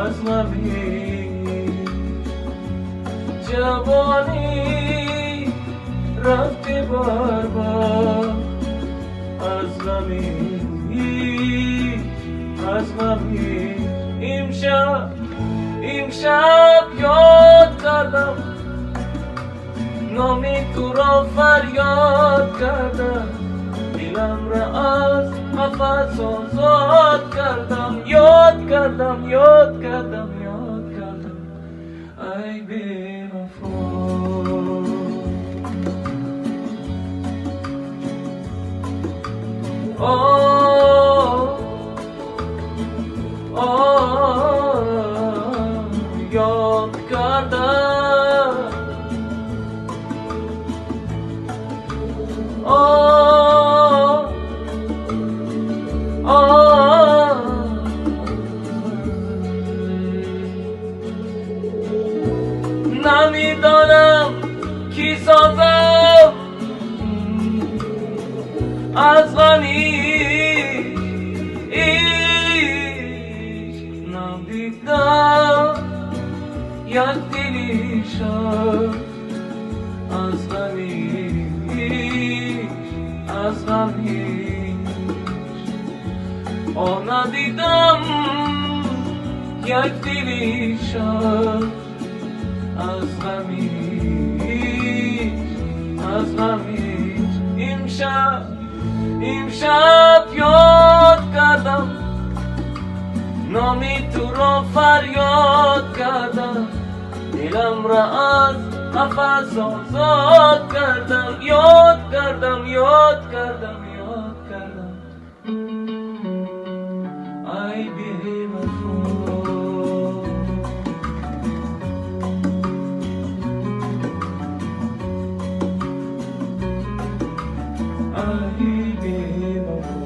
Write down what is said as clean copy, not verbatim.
از غمی جوانی رفتی برباد از غمی از غمی امشب یاد کردم نامی تو را فریاد کردم دلم را از قفس آزاد کردم یاد کردم ای بی وفا یاد کردم نمیدانم کی سازم از غمی ندیدم یک دلی شد از غمی ندیدم یک دلی شد از غمی امشب یاد کردم نامی تو را فریاد کردم دلم را از قفس آزاد کردم یاد کردم ای بی وفا ای بی وفا